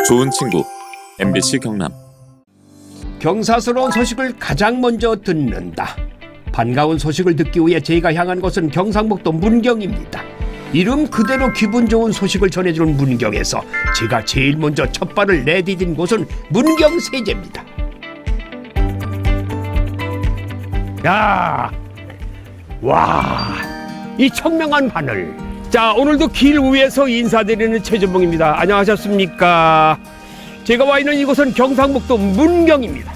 좋은 친구 MBC 경남. 경사스러운 소식을 가장 먼저 듣는다. 반가운 소식을 듣기 위해 제가 향한 곳은 경상북도 문경입니다. 이름 그대로 기분 좋은 소식을 전해주는 문경에서 제가 제일 먼저 첫 발을 내디딘 곳은 문경세제입니다. 야, 와, 이 청명한 하늘. 자, 오늘도 길 위에서 인사드리는 최준봉입니다. 안녕하셨습니까? 제가 와 있는 이곳은 경상북도 문경입니다.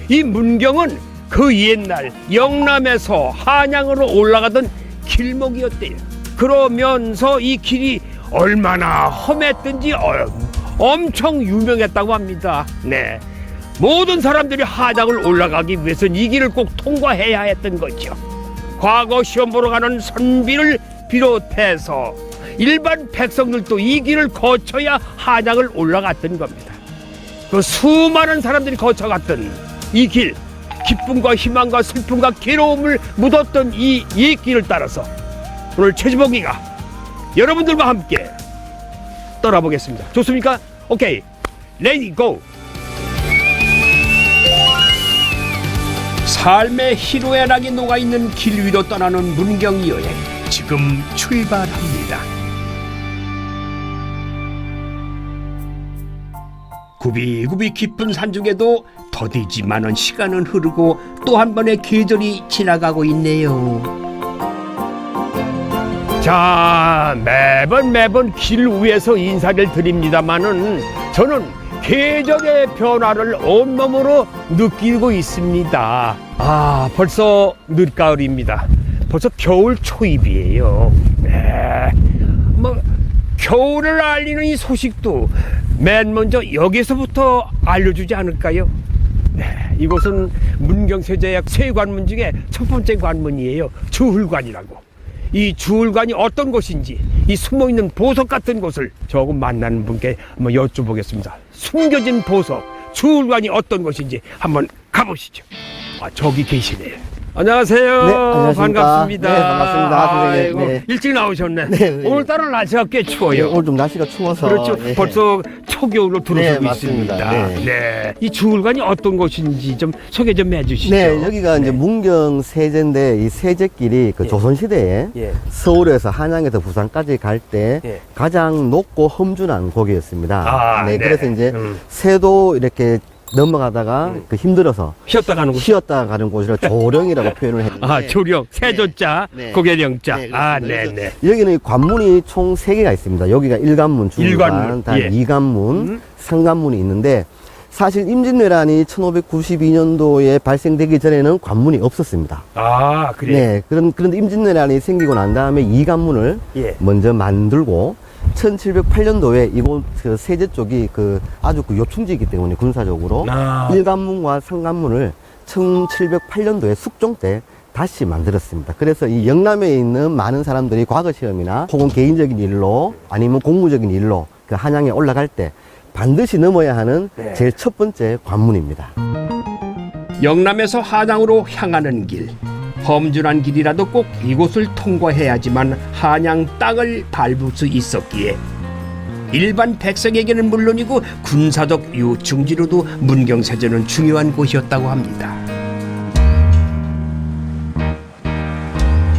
이 문경은 그 옛날 영남에서 한양으로 올라가던 길목이었대요. 그러면서 이 길이 얼마나 험했든지 엄청 유명했다고 합니다. 네, 모든 사람들이 한양을 올라가기 위해서는 이 길을 꼭 통과해야 했던 거죠. 과거 시험 보러 가는 선비를 비롯해서 일반 백성들도 이 길을 거쳐야 한양을 올라갔던 겁니다. 그 수많은 사람들이 거쳐갔던 이 길, 기쁨과 희망과 슬픔과 괴로움을 묻었던 이 길을 따라서 오늘 최주봉이가 여러분들과 함께 떠나보겠습니다. 좋습니까? 오케이, 레디 고! 삶의 희로애락이 녹아있는 길 위로 떠나는 문경 여행, 지금 출발합니다. 굽이굽이 깊은 산중에도 더디지 않은 시간은 흐르고 또 한 번의 계절이 지나가고 있네요. 자, 매번 길 위에서 인사를 드립니다마는 저는 계절의 변화를 온몸으로 느끼고 있습니다. 아, 벌써 늦가을입니다. 벌써 겨울 초입이에요. 네, 겨울을 알리는 이 소식도 맨 먼저 여기서부터 알려주지 않을까요? 네, 이곳은 문경세제약 세 관문 중에 첫 번째 관문이에요. 주hul관이라고. 이 주hul관이 어떤 곳인지, 이 숨어있는 보석 같은 곳을 조금 만나는 분께 한번 여쭤보겠습니다. 숨겨진 보석, 주hul관이 어떤 곳인지 한번 가보시죠. 아, 저기 계시네요. 안녕하세요. 네, 안녕하십니까. 반갑습니다. 네, 반갑습니다. 아이고, 네. 일찍 나오셨네. 네, 네. 오늘따라 날씨가 꽤 추워요. 네, 오늘 좀 날씨가 추워서. 그렇죠. 네. 벌써 초겨울로 들어서고 네, 맞습니다. 있습니다. 네. 네. 이 주hul관이 어떤 곳인지 좀 소개 좀 해주시죠. 네, 여기가 이제 문경 세제인데 이 세제길이 그 예. 조선시대에 예. 서울에서 한양에서 부산까지 갈 때 예. 가장 높고 험준한 곡이었습니다. 아, 네. 그래서 이제 새도 이렇게 넘어가다가 그 힘들어서 쉬었다 가는 곳. 쉬었다 가는 곳이라 조령이라고 표현을 했는데. 아, 조령, 세조자, 네. 고개령자. 네, 아, 그렇습니다. 네네. 여기는 관문이 총 3개가 있습니다. 여기가 1관문, 주hul관, 단 예. 2관문, 3관문이 있는데 사실 임진왜란이 1592년도에 발생되기 전에는 관문이 없었습니다. 아, 그래요? 네, 그런데 임진왜란이 생기고 난 다음에 2관문을 예. 먼저 만들고 1708년도에 이곳 그 세제 쪽이 아주 요충지이기 때문에 군사적으로 아. 1관문과 3관문을 1708년도에 숙종 때 다시 만들었습니다. 그래서 이 영남에 있는 많은 사람들이 과거 시험이나 혹은 개인적인 일로 아니면 공무적인 일로 그 한양에 올라갈 때 반드시 넘어야 하는 네. 제일 첫 번째 관문입니다. 영남에서 한양으로 향하는 길. 험준한 길이라도 꼭 이곳을 통과해야지만 한양 땅을 밟을 수 있었기에 일반 백성에게는 물론이고 군사적 요충지로도 문경세제는 중요한 곳이었다고 합니다.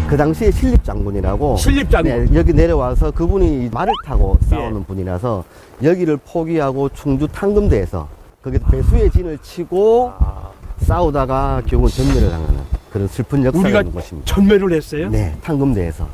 그 당시에 신립장군이라고 신립장군. 네, 여기 내려와서 그분이 말을 타고 싸우는 예. 분이라서 여기를 포기하고 충주 탕금대에서 거기서 배수의 진을 치고 싸우다가 결국은 전멸을 당하는 그런 슬픈 역사가 우리가 있는 곳입니다. 전멸을 했어요? 네, 탕금대에서.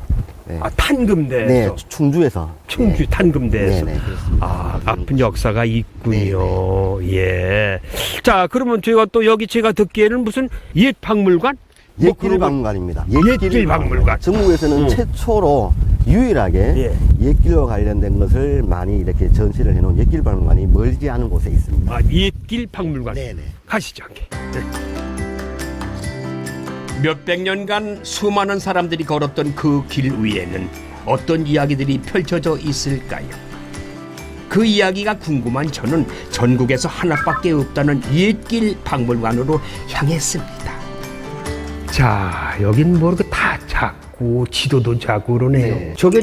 네, 아, 탄금대에서. 네, 충주에서. 충주 네. 탄금대에서. 네, 네, 그렇습니다. 아, 아픈 역사가 있군요. 예. 자, 그러면 제가 또 여기 제가 듣기에는 무슨 옛 박물관? 옛길 박물관입니다. 옛길 박물관. 전국에서는 최초로 유일하게 예. 옛길과 관련된 것을 많이 이렇게 전시를 해놓은 옛길 박물관이 멀지 않은 곳에 있습니다. 아, 옛길 박물관. 네네. 가시죠. 네. 몇백 년간 수많은 사람들이 걸었던 그 길 위에는 어떤 이야기들이 펼쳐져 있을까요? 그 이야기가 궁금한 저는 전국에서 하나밖에 없다는 옛길 박물관으로 향했습니다. 자, 여긴 뭐 이렇게 다 작고 지도도 작고 그러네요. 네. 저게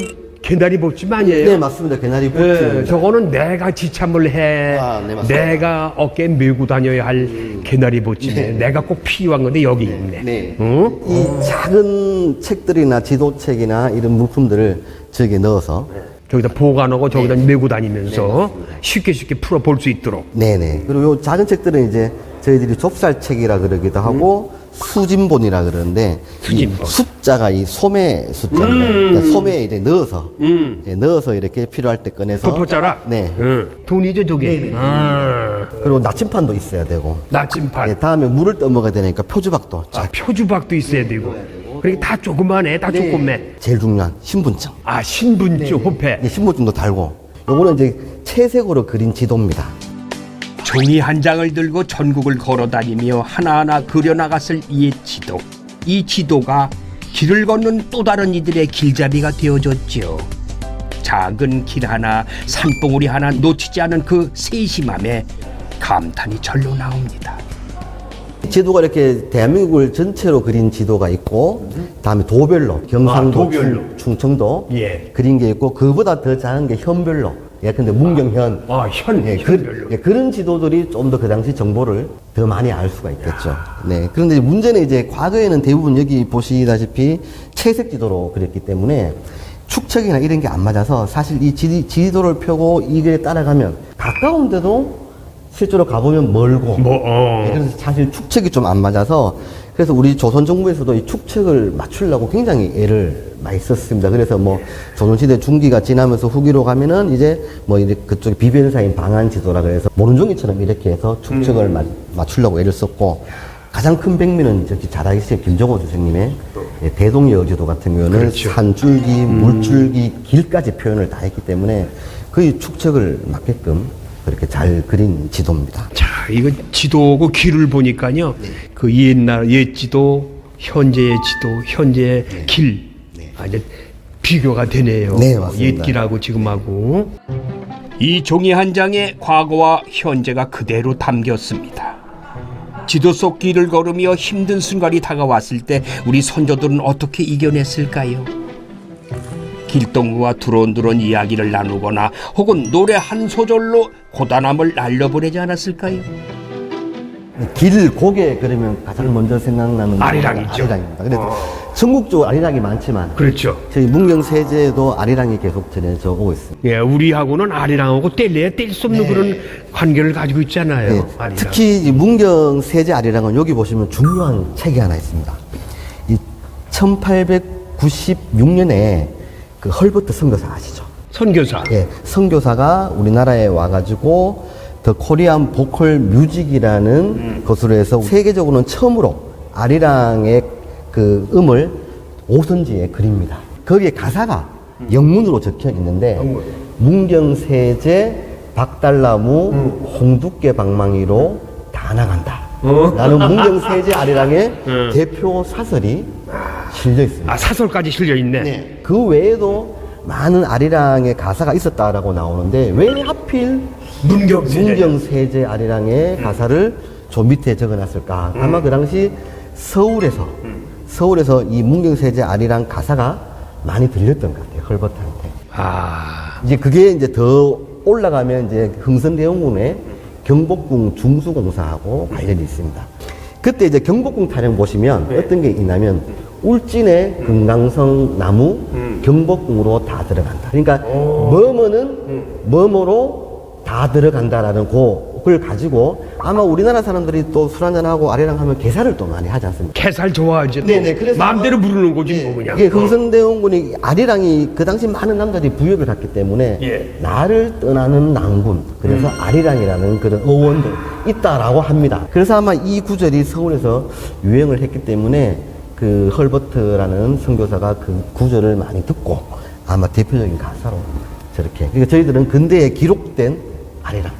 개나리 보침 아니에요? 네, 맞습니다. 개나리 보침. 예, 저거는 내가 지참을 해. 네, 맞습니다. 내가 어깨에 메고 다녀야 할 개나리 보침에 내가 꼭 필요한 건데 여기 있네. 네. 응? 이 작은 책들이나 지도책이나 이런 물품들을 저기에 넣어서 저기다 보관하고 저기다 메고 다니면서 쉽게 풀어 볼 수 있도록. 네네. 그리고 요 작은 책들은 이제 저희들이 좁쌀책이라 그러기도 하고 수진본이라 그러는데 수진본. 이 숫자가 이 소매 숫자입니다. 그러니까 소매에 이제 넣어서 넣어서 이렇게 필요할 때 꺼내서 덮어짜라. 네. 돈이죠 저게. 아, 그리고 나침판도 있어야 되고 나침판. 네, 다음에 물을 떠먹어야 되니까 표주박도 아, 표주박도 있어야 되고. 그러니까 다 조그만해, 다 조그매. 제일 중요한 신분증. 아, 신분증, 호패. 이 신분증도 달고 요거는 이제 채색으로 그린 지도입니다. 종이 한 장을 들고 전국을 걸어다니며 하나하나 그려나갔을 이의 지도. 이 지도가 길을 걷는 또 다른 이들의 길잡이가 되어줬죠. 작은 길 하나, 산봉우리 하나 놓치지 않은 그 세심함에 감탄이 절로 나옵니다. 지도가 이렇게 대한민국을 전체로 그린 지도가 있고 다음에 도별로 경상도, 도별로. 충청도 예. 그린 게 있고 그보다 더 작은 게 현별로 예컨대 문경현 예, 현별로. 그런 지도들이 좀 더 그 당시 정보를 더 많이 알 수가 있겠죠. 네. 그런데 문제는 이제 과거에는 대부분 여기 보시다시피 채색 지도로 그렸기 때문에 축척이나 이런 게 안 맞아서 사실 이 지도를 펴고 이 길에 따라가면 가까운데도 실제로 가보면 멀고 네, 그래서 사실 축척이 좀 안 맞아서 그래서 우리 조선 정부에서도 이 축척을 맞추려고 굉장히 애를 많이 썼습니다. 그래서 뭐 조선시대 중기가 지나면서 후기로 가면은 이제 뭐 이제 그쪽에 비변사인 방한지도라 그래서 모른종이처럼 이렇게 해서 축척을 맞추려고 애를 썼고 가장 큰 백미는 저기 잘 아시죠? 김정호 선생님의 대동여지도 같은 경우는 그렇죠. 산줄기, 물줄기, 길까지 표현을 다 했기 때문에 거의 축척을 맞게끔 그렇게 잘 그린 지도입니다. 자, 이거 지도고 길을 보니까요. 그 옛날 옛 지도, 현재의 지도, 현재의 길. 아, 이제 비교가 되네요. 네, 맞습니다. 옛 길하고 지금하고. 이 종이 한 장에 과거와 현재가 그대로 담겼습니다. 지도 속 길을 걸으며 힘든 순간이 다가왔을 때 우리 선조들은 어떻게 이겨냈을까요? 길동무와 두런두런 이야기를 나누거나 혹은 노래 한 소절로 고단함을 날려보내지 않았을까요? 고개 그러면 가장 먼저 생각나는 아리랑이죠. 아리랑입니다. 그래서 전국적으로 아리랑이 많지만 그렇죠. 저희 문경세제도 아리랑이 계속 전해져 오고 있습니다. 예, 우리하고는 아리랑하고 뗄래야 뗄 수 없는 그런 관계를 가지고 있잖아요. 네, 아리랑. 특히 이 문경세제 아리랑은 여기 보시면 중요한 책이 하나 있습니다. 이 1896년에 그 헐버트 선교사 아시죠? 선교사. 예, 선교사가 우리나라에 와가지고 더 코리안 보컬 뮤직이라는 것으로 해서 세계적으로는 처음으로 아리랑의 그 음을 오선지에 그립니다. 거기에 가사가 영문으로 적혀 있는데 문경세제 박달나무 홍두깨 방망이로 다 나간다. 라는 문경세제 아리랑의 대표 사설이 실려 있습니다. 아, 사설까지 실려 있네. 네. 그 외에도 많은 아리랑의 가사가 있었다라고 나오는데 왜 하필 문경세제 아리랑의 가사를 저 밑에 적어놨을까? 아마 그 당시 서울에서 이 문경세제 아리랑 가사가 많이 들렸던 것 같아요. 헐버트한테. 아, 이제 그게 이제 더 올라가면 이제 흥선대원군의 경복궁 중수공사하고 관련이 있습니다. 그때 이제 경복궁 타령 보시면 어떤 게 있냐면 울진의 금강성 나무 경복궁으로 다 들어간다. 그러니까 뭐뭐는 뭐뭐로 다 들어간다라는 그걸 가지고 아마 우리나라 사람들이 또 술 한잔하고 아리랑 하면 개사를 또 많이 하지 않습니까? 개살 좋아하지. 네네, 그래서 마음대로 부르는 거지 뭐 그냥. 이게 흥선대원군이 아리랑이 그 당시 많은 남자들이 부역을 갔기 때문에 예. 나를 떠나는 낭군 그래서 아리랑이라는 그런 어원도 있다라고 합니다. 그래서 아마 이 구절이 서울에서 유행을 했기 때문에 그 헐버트라는 선교사가 그 구절을 많이 듣고 아마 대표적인 가사로 저렇게. 그러니까 저희들은 근대에 기록된 아리랑.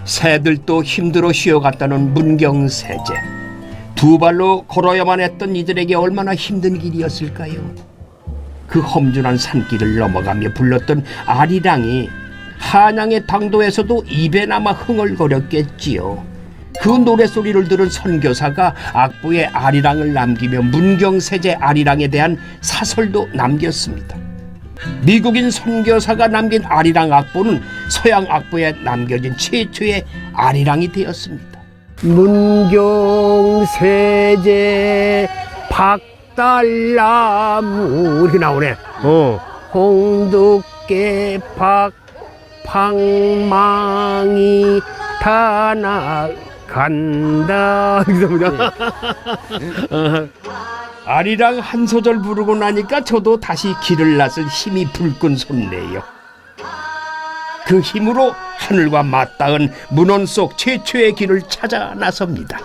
새들도 힘들어 쉬어갔다는 문경세제. 두 발로 걸어야만 했던 이들에게 얼마나 힘든 길이었을까요? 그 험준한 산길을 넘어가며 불렀던 아리랑이 한양의 당도에서도 입에 남아 흥얼거렸겠지요. 그 노래소리를 들은 선교사가 악보에 아리랑을 남기며 문경세제 아리랑에 대한 사설도 남겼습니다. 미국인 선교사가 남긴 아리랑 악보는 서양 악보에 남겨진 최초의 아리랑이 되었습니다. 문경세제 박달나무 이렇게 나오네. 홍두깨 박팡망이 다 나간다. 아리랑 한 소절 부르고 나니까 저도 다시 길을 나설 힘이 불끈 솟네요. 그 힘으로 하늘과 맞닿은 문헌 속 최초의 길을 찾아 나섭니다.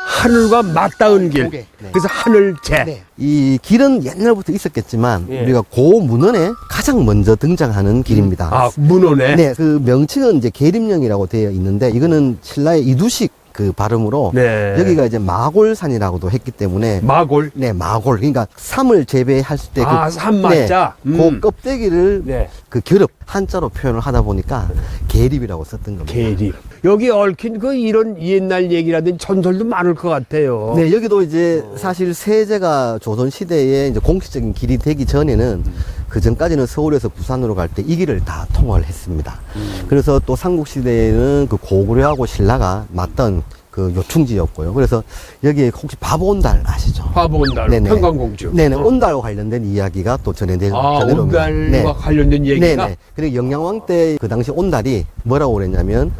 하늘과 맞닿은 길. 네. 그래서 하늘제. 네. 이 길은 옛날부터 있었겠지만 예. 우리가 고 문헌에 가장 먼저 등장하는 길입니다. 아, 문헌에. 네, 그 명칭은 이제 계림령이라고 되어 있는데 이거는 신라의 이두식 그 발음으로 네. 여기가 이제 마골산이라고도 했기 때문에 마골. 네, 마골. 그러니까 삼을 재배할 때 아, 삼만자. 그 껍데기를 네. 그 결합 한자로 표현을 하다 보니까 계립이라고 썼던 겁니다. 계립. 여기 얽힌 그 이런 옛날 얘기라든지 전설도 많을 것 같아요. 네, 여기도 이제 사실 세제가 조선 시대에 이제 공식적인 길이 되기 전에는 그 전까지는 서울에서 부산으로 갈 때 이 길을 다 통과를 했습니다. 그래서 또 삼국 시대에는 그 고구려하고 신라가 맞던 그 요충지였고요. 그래서 여기에 혹시 바보온달 아시죠? 화보온달, 네네. 평강공주. 네네, 온달과 관련된 이야기가 또 전해옵니다. 온달과 관련된 얘기가? 네네. 그리고 영양왕 때 그 당시 온달이 뭐라고 그랬냐면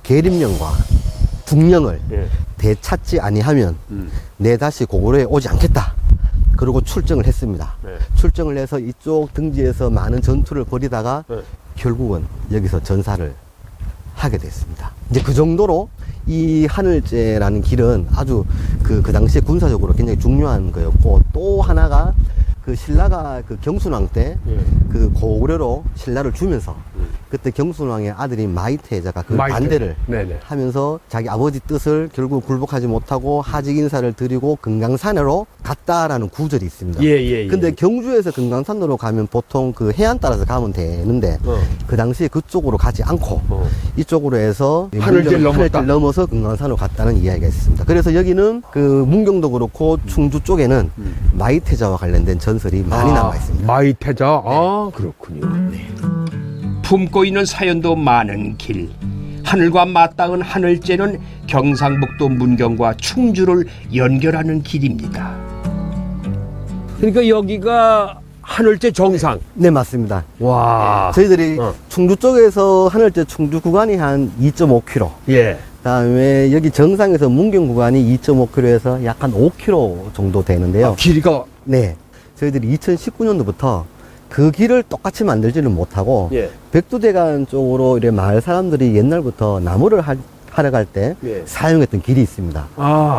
계림령과 국령을 되찾지 아니하면 내 다시 고구려에 오지 않겠다. 그리고 출정을 했습니다. 출정을 해서 이쪽 등지에서 많은 전투를 벌이다가 결국은 여기서 전사를 하게 됐습니다. 이제 그 정도로 이 하늘제라는 길은 아주 그 당시에 군사적으로 굉장히 중요한 거였고, 또 하나가 그 신라가 그 경순왕 때 그 고구려로 신라를 주면서 그때 경순왕의 아들인 마이태자가 그 반대를 하면서 자기 아버지 뜻을 결국 굴복하지 못하고 하직 인사를 드리고 금강산으로 갔다라는 구절이 있습니다. 근데 경주에서 금강산으로 가면 보통 그 해안 따라서 가면 되는데 그 당시에 그쪽으로 가지 않고 이쪽으로 해서 하늘길 넘어서 금강산으로 갔다는 이야기가 있습니다. 그래서 여기는 그 문경도 그렇고 충주 쪽에는 마이태자와 관련된 전설이 많이 남아 있습니다. 마이태자. 아, 그렇군요. 품고 있는 사연도 많은 길. 하늘과 맞닿은 하늘제는 경상북도 문경과 충주를 연결하는 길입니다. 그러니까 여기가 하늘제 정상. 네, 맞습니다. 와. 저희들이 충주 쪽에서 하늘제 충주 구간이 한 2.5km. 예. 그다음에 여기 정상에서 문경 구간이 2.5km에서 약 한 5km 정도 되는데요. 길이가. 네. 저희들이 2019년도부터 그 길을 똑같이 만들지는 못하고 백두대간 쪽으로 이래 마을 사람들이 옛날부터 나무를 하러 갈 때 사용했던 길이 있습니다.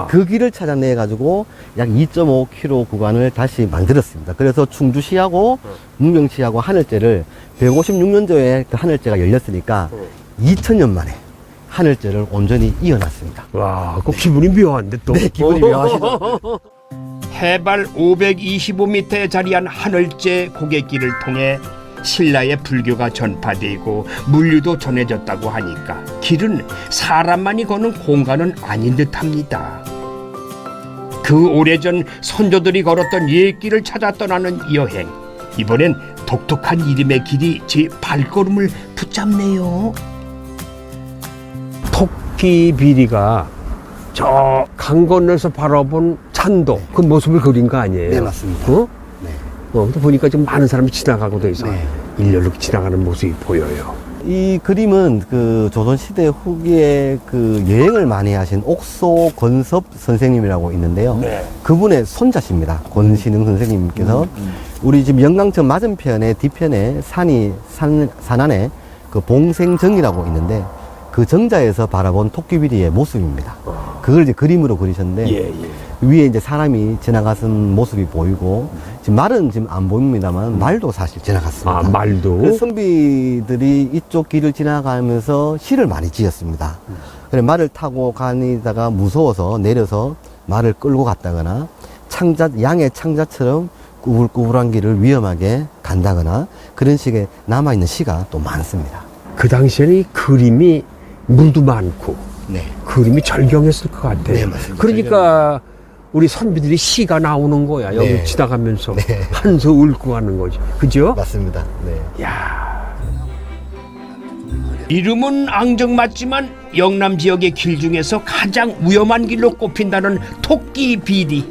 그 길을 찾아내 가지고 약 2.5km 구간을 다시 만들었습니다. 그래서 충주시하고 문경시하고 하늘제를 156년도에 그 하늘제가 열렸으니까 2000년 만에 하늘제를 온전히 이어놨습니다. 와, 그 기분이 묘한데 또. 네, 기분이 묘하시죠. 해발 525m에 자리한 하늘제 고갯길을 통해 신라의 불교가 전파되고 물류도 전해졌다고 하니까 길은 사람만이 걷는 공간은 아닌 듯합니다. 그 오래전 선조들이 걸었던 옛길을 찾아 떠나는 여행. 이번엔 독특한 이름의 길이 제 발걸음을 붙잡네요. 토끼 비리가 저 강 건너서 바라본 찬도 그 모습을 그린 거 아니에요? 네, 맞습니다. 어? 네. 또 보니까 좀 많은 사람이 지나가고 돼 있어. 네. 일렬로 지나가는 모습이 보여요. 이 그림은 그 조선시대 후기에 그 여행을 많이 하신 옥소 권섭 선생님이라고 있는데요. 그분의 손자십니다. 권신흥 선생님께서 우리 지금 영광천 맞은편에 뒤편에 산 안에 그 봉생정이라고 있는데 그 정자에서 바라본 토끼비리의 모습입니다. 그걸 이제 그림으로 그리셨는데 위에 이제 사람이 지나가는 모습이 보이고 지금 말은 지금 안 보입니다만 말도 사실 지나갔습니다. 아, 말도? 그 선비들이 이쪽 길을 지나가면서 시를 많이 지었습니다. 그래 말을 타고 가니다가 무서워서 내려서 말을 끌고 갔다거나 양의 창자처럼 꾸불꾸불한 길을 위험하게 간다거나 그런 식의 남아있는 시가 또 많습니다. 그 당시에는 이 그림이 물도 많고 그림이 절경했을 것 같아요. 네, 맞습니다. 그러니까 우리 선비들이 시가 나오는 거야. 여기 네. 지나가면서 네. 한 수 읊고 가는 거지. 그죠? 맞습니다. 네. 야. 이름은 앙정맞지만 영남 지역의 길 중에서 가장 위험한 길로 꼽힌다는 토끼 비리.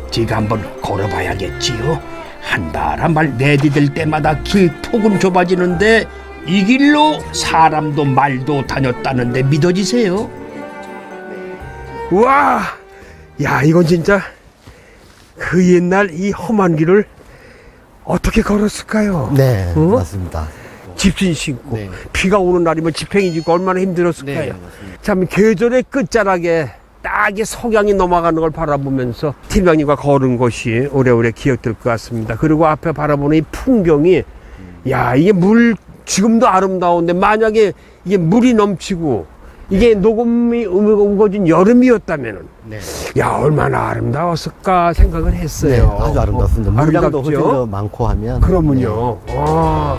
제가 한번 걸어봐야겠지요. 한달 말 내디딜 때마다 길 폭은 좁아지는데 이 길로 사람도 말도 다녔다는데 믿어지세요? 와, 야 이건 진짜 그 옛날 이 험한 길을 어떻게 걸었을까요? 네, 어? 맞습니다. 집신 신고 네. 비가 오는 날이면 지팽이 짚고 얼마나 힘들었을까요? 네, 맞습니다. 참 계절의 끝자락에 딱이 석양이 넘어가는 걸 바라보면서 팀장님과 걸은 것이 오래오래 기억될 것 같습니다. 그리고 앞에 바라보는 이 풍경이 야 이게 물 지금도 아름다운데 만약에 이게 물이 넘치고 이게 녹음이 우거진 여름이었다면은 네. 야 얼마나 아름다웠을까 생각을 했어요. 네, 아주 아름답습니다. 물량도 아름답죠? 훨씬 더 많고 하면. 그러면요. 아.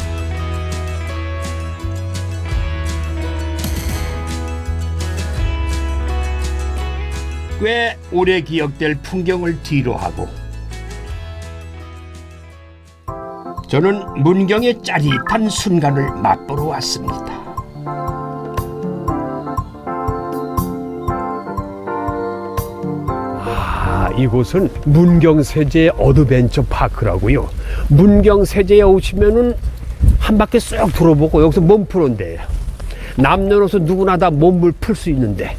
꽤 오래 기억될 풍경을 뒤로하고 저는 문경의 짜릿한 순간을 맛보러 왔습니다. 이곳은 문경세제 어드벤처 파크라고요. 문경세제에 오시면은 한 바퀴 쏙 돌아보고 여기서 몸 푸는 데예요. 남녀노소 누구나 다 몸을 풀 수 있는데.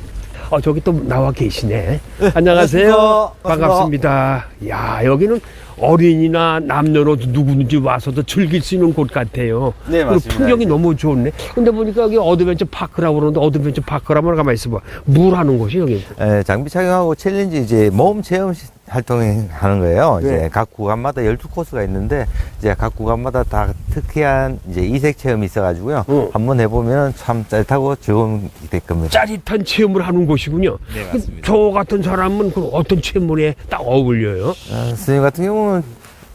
저기 또 나와 계시네. 안녕하세요. 반갑습니다. 야, 여기는 어린이나 남녀노소 누구든지 와서도 즐길 수 있는 곳 같아요. 네, 그리고 맞습니다. 풍경이 너무 좋네. 근데 보니까 여기 어드벤처 파크라고 그러는데 어드벤처 파크라면 가만히 있어봐. 뭘 하는 곳이 여기? 장비 착용하고 챌린지 이제 모험 체험 활동을 하는 거예요. 네. 이제 각 구간마다 12코스가 있는데 이제 각 구간마다 다 특이한 이제 이색 체험이 있어가지고요. 한번 해보면 참 짜릿하고 즐거운 될 겁니다. 짜릿한 체험을 하는 곳이군요. 네, 맞습니다. 저 같은 사람은 그럼 어떤 체험에 딱 어울려요? 선생님 같은 경우는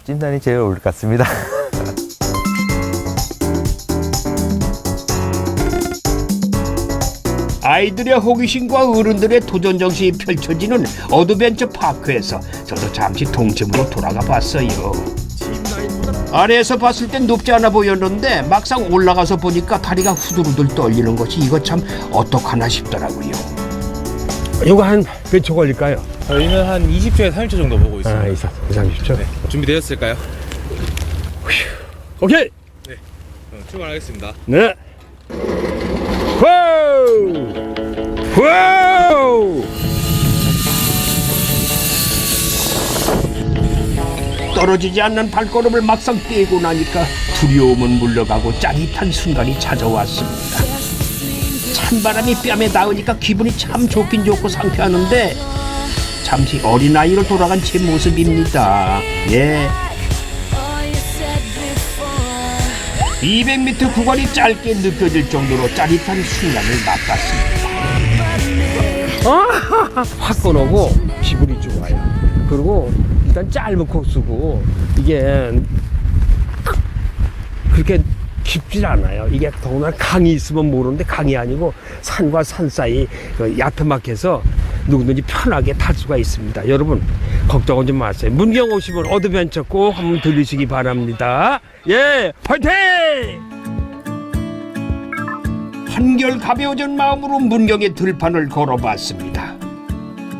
찐단이 제일 어울릴 것 같습니다. 아이들의 호기심과 어른들의 도전 정신이 펼쳐지는 어드벤처 파크에서 저도 잠시 동점으로 돌아가 봤어요. 아래에서 봤을 땐 높지 않아 보였는데 막상 올라가서 보니까 다리가 후들후들 떨리는 것이 이거 참 어떡하나 싶더라고요. 이거 한 몇 초 걸릴까요? 저희는 한 20초에서 30초 정도 보고 있습니다. 30초. 네, 준비되었을까요? 오케이. 그럼 출발하겠습니다. 네. 와우! 와우! 떨어지지 않는 발걸음을 막상 떼고 나니까 두려움은 물러가고 짜릿한 순간이 찾아왔습니다. 찬바람이 뺨에 닿으니까 기분이 참 좋긴 좋고 상쾌하는데 잠시 어린아이로 돌아간 제 모습입니다. 예. 200m 구간이 짧게 느껴질 정도로 짜릿한 순간을 맛봤습니다. 확 꺼내고 기분이 좋아요. 그리고 일단 짧은 코스고 이게 그렇게 깊질 않아요. 이게 더구나 강이 있으면 모르는데 강이 아니고 산과 산 사이 야트막해서 누구든지 편하게 탈 수가 있습니다. 여러분 걱정은 좀 마세요. 문경 오시면 어드벤처 꼭 한번 들리시기 바랍니다. 예, 화이팅! 한결 가벼워진 마음으로 문경의 들판을 걸어봤습니다.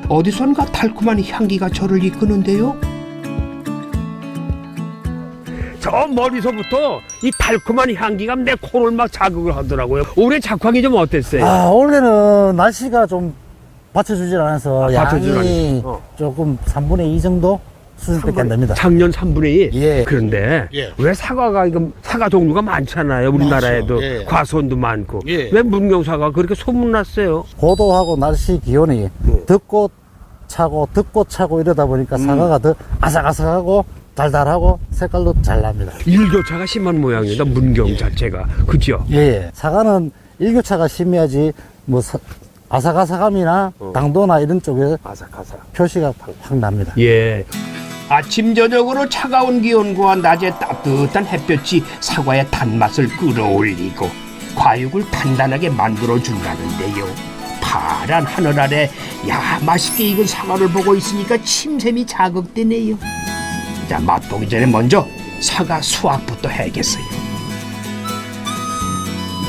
어디선가 달콤한 향기가 저를 이끄는데요. 저 머리서부터 이 달콤한 향기가 내 코를 막 자극을 하더라고요. 올해 작황이 좀 어땠어요? 올해는 날씨가 좀 받쳐주질 않아서 받쳐주질 양이 않아서. 조금 3분의 2 정도 수준밖에 안 됩니다. 작년 3분의 2? 예. 그런데 예. 왜 사과가 이거 사과 종류가 많잖아요. 우리나라에도 많죠. 예. 과수원도 많고. 예. 왜 문경사가 그렇게 소문났어요? 고도하고 날씨 기온이 덥고 차고 이러다 보니까 사과가 더 아삭아삭하고 달달하고 색깔도 잘 납니다. 일교차가 심한 모양이다. 문경 자체가. 그죠? 예. 사과는 일교차가 심해야지 뭐 아삭아삭함이나 당도나 이런 쪽에 아삭아삭. 표시가 확 납니다. 예. 아침 저녁으로 차가운 기온과 낮에 따뜻한 햇볕이 사과의 단맛을 끌어올리고 과육을 단단하게 만들어 준다는데요. 파란 하늘 아래 야 맛있게 익은 사과를 보고 있으니까 침샘이 자극되네요. 자, 맛보기 전에 먼저 사과 수확부터 해야겠어요.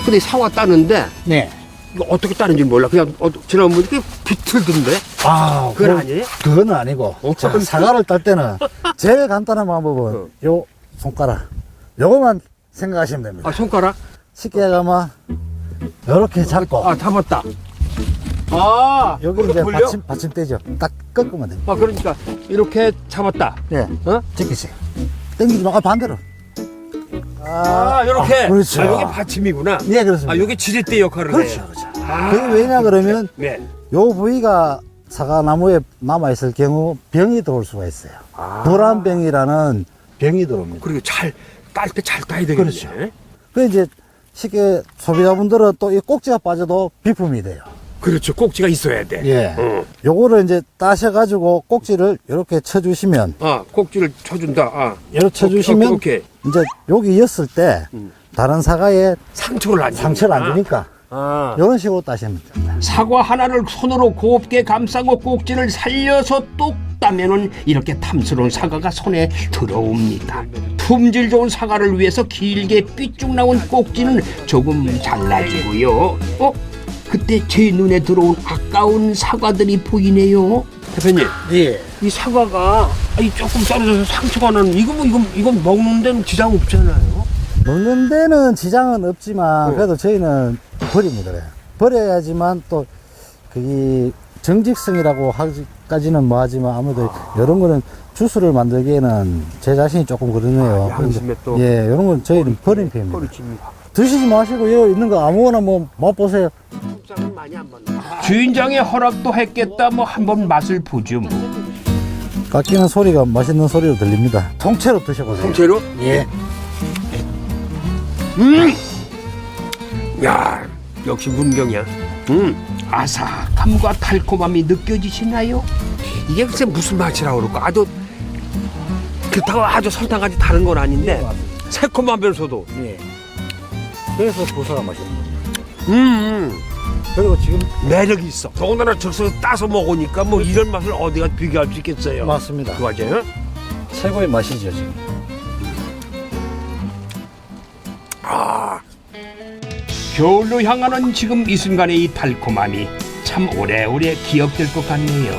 근데 사과 따는데 네. 이거 어떻게 따는지 몰라. 그냥 지난번 이렇게 비틀던데. 아, 그건 아니에요? 그건 아니고. 자, 사과를 딸 때는 제일 간단한 방법은 요 손가락. 요거만 생각하시면 됩니다. 아, 손가락? 쉽게 가면 요렇게 잡고. 아, 잡았다. 아, 여기 이제 돌려? 받침대죠. 딱 꺾으면 됩니다. 아, 그러니까 이렇게 잡았다. 네. 어? 제끼세요. 당기지 말고 반대로. 아, 이렇게. 그렇죠. 아, 이게 받침이구나. 네, 그렇습니다. 아, 이게 지렛대 역할을 그렇죠, 해요. 그렇죠. 아. 그게 왜냐 그러면 네. 요 부위가 사과나무에 남아있을 경우 병이 들어올 수가 있어요. 불안병이라는 병이 들어옵니다. 그리고 딸 때 잘 따야 되겠네. 그렇죠. 그 이제 쉽게 소비자분들은 또 이 꼭지가 빠져도 비품이 돼요. 그렇죠. 꼭지가 있어야 돼. 예. 어. 요거를 이제 따셔가지고 꼭지를 이렇게 쳐주시면, 아, 꼭지를 쳐준다. 아. 이렇게 쳐주시면, 오케이. 이제 여기 였을 때, 다른 사과에 상처를 안 상처를 안 주니까. 주니까, 아. 이런 식으로 따시면 됩니다. 사과 하나를 손으로 곱게 감싸고 꼭지를 살려서 똑 따면은 이렇게 탐스러운 사과가 손에 들어옵니다. 품질 좋은 사과를 위해서 길게 삐쭉 나온 꼭지는 조금 잘라주고요. 그때 제 눈에 들어온 아까운 사과들이 보이네요. 대표님, 예. 이 사과가 조금 떨어져서 상처가 나는 이건 먹는 데는 지장 없잖아요. 먹는 데는 지장은 없지만, 그래도 저희는 버립니다. 버려야지만 또, 그게 정직성이라고 하기까지는 뭐 하지만 아무래도 이런 거는 주스를 만들기에는 제 자신이 조금 그러네요. 양심에 또. 예, 이런 건 저희는 버리는 편입니다. 버리십니다. 드시지 마시고, 여 있는 거 아무거나 뭐 맛보세요. 주인장의 허락도 했겠다. 뭐 한번 맛을 보죠. 뭐. 깎이는 소리가 맛있는 소리로 들립니다. 통째로 드셔보세요. 통째로? 예. 야, 역시 문경이야. 아삭함과 달콤함이 느껴지시나요? 이게 글쎄 무슨 맛이라고 그럴까? 그렇다고 아주 설탕까지 다른 건 아닌데 새콤하면서도. 예. 그래서 고소가 맛있는 거죠. 그리고 지금 매력이 있어. 더군다나 즉석에서 따서 먹으니까 뭐 이런 맛을 어디가 비교할 수 있겠어요? 맞습니다. 그 맞아요? 최고의 맛이죠, 지금. 겨울로 향하는 지금 이 순간의 이 달콤함이 참 오래오래 기억될 것 같네요.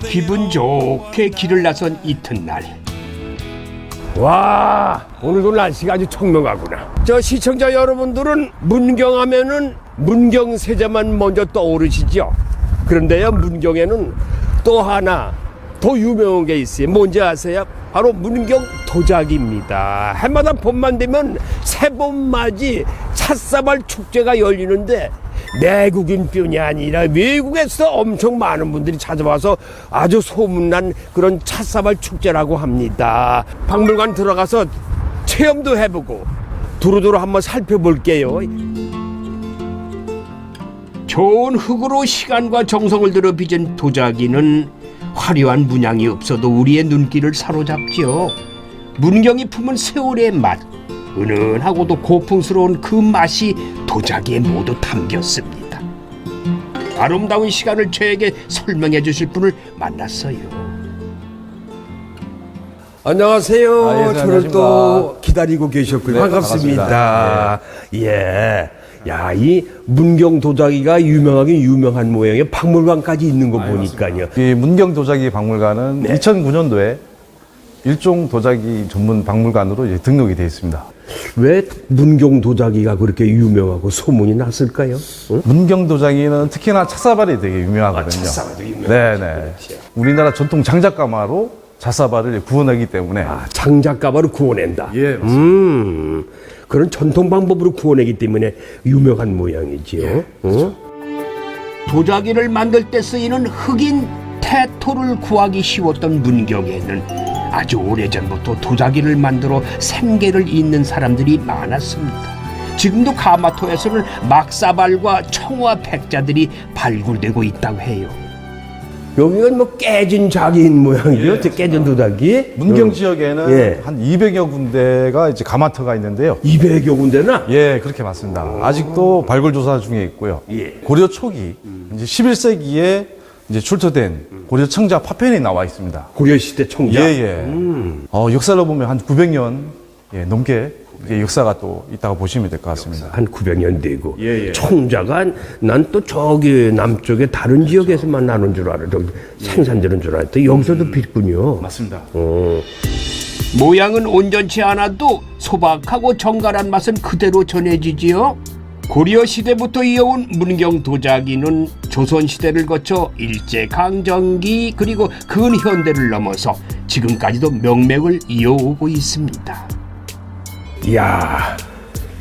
기분 좋게 길을 나선 이튿날. 와, 오늘도 날씨가 아주 청명하구나. 저 시청자 여러분들은 문경하면은 문경세자만 먼저 떠오르시죠? 그런데요, 문경에는 또 하나 더 유명한 게 있어요. 뭔지 아세요? 바로 문경 도자기입니다. 해마다 봄만 되면 새봄맞이 찻사발 축제가 열리는데 내국인뿐이 아니라 외국에서 엄청 많은 분들이 찾아와서 아주 소문난 그런 찻사발 축제라고 합니다. 박물관 들어가서 체험도 해보고 두루두루 한번 살펴볼게요. 좋은 흙으로 시간과 정성을 들여 빚은 도자기는 화려한 문양이 없어도 우리의 눈길을 사로잡지요. 문경이 품은 세월의 맛, 은은하고도 고풍스러운 그 맛이 도자기에 모두 담겼습니다. 아름다운 시간을 저에게 설명해 주실 분을 만났어요. 안녕하세요. 아, 예, 저를 또 기다리고 계셨군요. 네, 반갑습니다. 예. 야, 이 문경 도자기가 유명하긴 유명한 모양이에요. 박물관까지 있는 거 보니까요. 이 문경 도자기 박물관은 네. 2009년도에 일종 도자기 전문 박물관으로 이제 등록이 되어 있습니다. 왜 문경 도자기가 그렇게 유명하고 소문이 났을까요? 응? 문경 도자기는 특히나 찻사발이 되게 유명하거든요. 찻사발도 유명하죠. 네네. 우리나라 전통 장작가마로 찻사발을 구워내기 때문에 장작가마로 구워낸다. 예, 맞습니다. 그런 전통 방법으로 구워내기 때문에 유명한 모양이지요. 예, 그렇죠. 도자기를 만들 때 쓰이는 흑인 태토를 구하기 쉬웠던 문경에는 아주 오래전부터 도자기를 만들어 생계를 잇는 사람들이 많았습니다. 지금도 가마토에서는 막사발과 청화 백자들이 발굴되고 있다고 해요. 여기가 뭐 깨진 자기인 모양이죠. 깨진 도자기. 문경 지역에는 예. 한 200여 군데가 이제 가마터가 있는데요. 200여 군데나? 예, 그렇게 맞습니다. 아직도 발굴 조사 중에 있고요. 예. 고려 초기 이제 11세기에 이제 출토된 고려 청자 파편이 나와 있습니다. 고려시대 청자. 예, 예. 역사로 보면 한 900년 넘게 이제 역사가 또 있다고 보시면 될 것 같습니다. 한 900년 되고. 예, 예. 청자가 난 또 저기 남쪽에 다른 지역에서만 나는 줄 알아. 저기 생산되는 줄 알았더니 여기서도 빚군요. 맞습니다. 모양은 온전치 않아도 소박하고 정갈한 맛은 그대로 전해지지요. 고려 시대부터 이어온 문경 도자기는 조선 시대를 거쳐 일제 강점기 그리고 근현대를 넘어서 지금까지도 명맥을 이어오고 있습니다. 이야,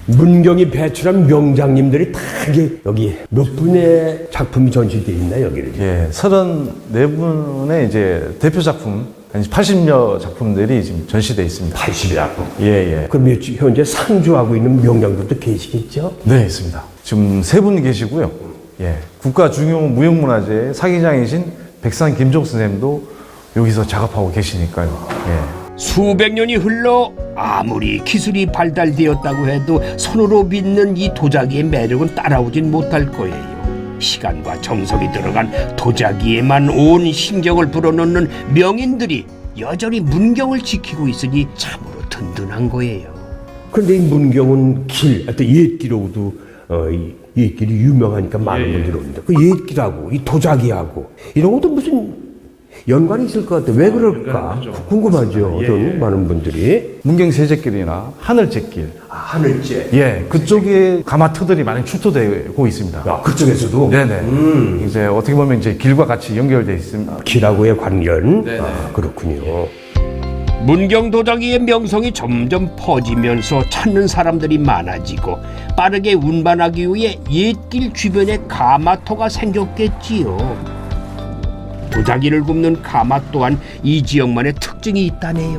문경이 배출한 명장님들이 다 이게 여기 몇 분의 작품이 전시되어 있나 여기를? 예, 34분의 이제 대표 작품, 한 80여 작품들이 지금 전시되어 있습니다. 80이라고. 예, 예. 그럼 현재 상주하고 있는 명장들도 계시겠죠? 네, 있습니다. 지금 3분 계시고요. 예, 국가 중요 무형문화재 사기장이신 백산 김종 선생님도 여기서 작업하고 계시니까요. 예. 수백 년이 흘러 아무리 기술이 발달되었다고 해도 손으로 빚는 이 도자기의 매력은 따라오진 못할 거예요. 시간과 정성이 들어간 도자기에만 온 신경을 불어넣는 명인들이 여전히 문경을 지키고 있으니 참으로 든든한 거예요. 그런데 이 문경은 또 옛길로도 옛길이 유명하니까 많은 분들이 옵니다. 그 옛길하고 이 도자기하고 이런 것도 무슨 연관이 있을 것 같아요. 왜 그럴까? 궁금하죠. 어떤 많은 분들이. 문경 세제길이나 하늘제길. 하늘제. 예, 그쪽에 가마터들이 많이 출토되고 있습니다. 아, 그쪽에서도? 네네. 이제 어떻게 보면 이제 길과 같이 연결되어 있습니다. 길하고의 관련? 아, 그렇군요. 문경 도자기의 명성이 점점 퍼지면서 찾는 사람들이 많아지고 빠르게 운반하기 위해 옛길 주변에 가마터가 생겼겠지요. 도자기를 굽는 가마 또한 이 지역만의 특징이 있다네요.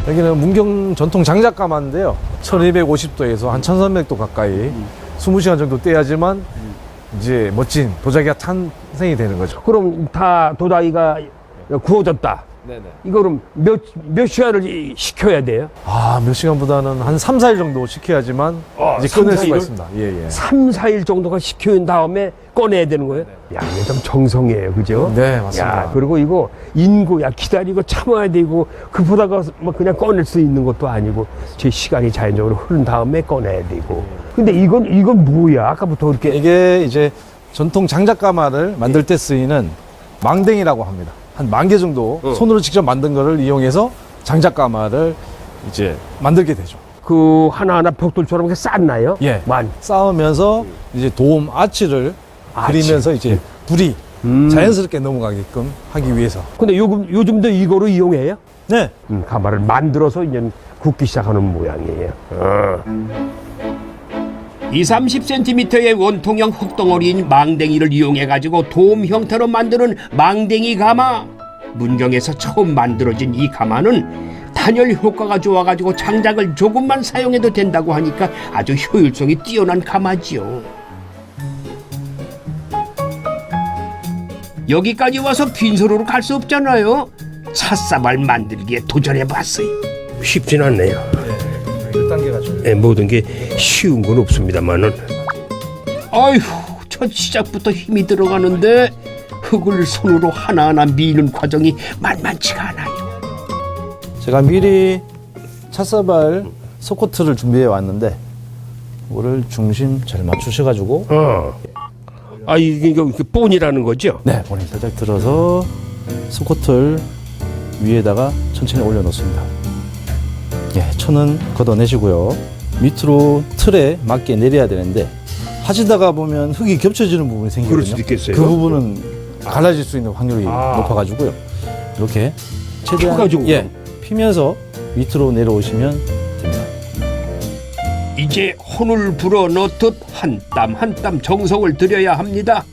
여기는 문경 전통 장작가마인데요. 1250도에서 한 1300도 가까이 20시간 정도 떼야지만 이제 멋진 도자기가 탄생이 되는 거죠. 그럼 다 도자기가 구워졌다. 네네. 이거 그럼 몇 시간을 식혀야 돼요? 몇 시간보다는 한 3, 4일 정도 식혀야지만 이제 3, 꺼낼 4일을? 수가 있습니다. 예, 예. 3, 4일 정도가 식혀온 다음에 꺼내야 되는 거예요? 야, 이게 좀 정성이에요. 그죠? 네, 맞습니다. 야, 그리고 이거 인고야 기다리고 참아야 되고 급하다가 뭐 그냥 꺼낼 수 있는 것도 아니고 제 시간이 자연적으로 흐른 다음에 꺼내야 되고. 근데 이건 뭐야? 아까부터 이렇게 이게 이제 전통 장작가마를 만들 때 쓰이는 망댕이라고 합니다. 한 10,000개 정도 손으로 직접 만든 거를 이용해서 장작가마를 이제 만들게 되죠. 그 하나하나 벽돌처럼 이렇게 쌓나요? 예. 만. 쌓으면서 이제 도움 아치를 그리면서 이제 불이 자연스럽게 넘어가게끔 하기 위해서. 근데 요즘도 이거로 이용해요? 네. 가마를 만들어서 이제 굽기 시작하는 모양이에요. 20-30cm의 원통형 흙덩어리인 망댕이를 이용해가지고 돔 형태로 만드는 망댕이 가마. 문경에서 처음 만들어진 이 가마는 단열 효과가 좋아가지고 장작을 조금만 사용해도 된다고 하니까 아주 효율성이 뛰어난 가마지요. 여기까지 와서 빈손으로 갈 수 없잖아요. 찻사발 만들기에 도전해봤어요. 쉽진 않네요. 1단계가 좀. 네, 모든 게 쉬운 건 없습니다만은. 아휴, 첫 시작부터 힘이 들어가는데 흙을 손으로 하나하나 미는 과정이 만만치가 않아요. 제가 미리 찻사발 소코트를 준비해 왔는데 이거를 중심 잘 맞추셔가지고 이게 본이라는 거죠? 네, 본인 살짝 들어서 소코트를 위에다가 천천히 올려놓습니다. 예, 천은 걷어내시고요. 밑으로 틀에 맞게 내려야 되는데 하시다가 보면 흙이 겹쳐지는 부분이 생기거든요. 그럴 수도 있겠어요. 그 부분은 갈라질 수 있는 확률이 높아가지고요. 이렇게 최대한 펴가지고. 피면서 밑으로 내려오시면 됩니다. 이제 혼을 불어 넣듯 한 땀 한 땀 정성을 들여야 합니다.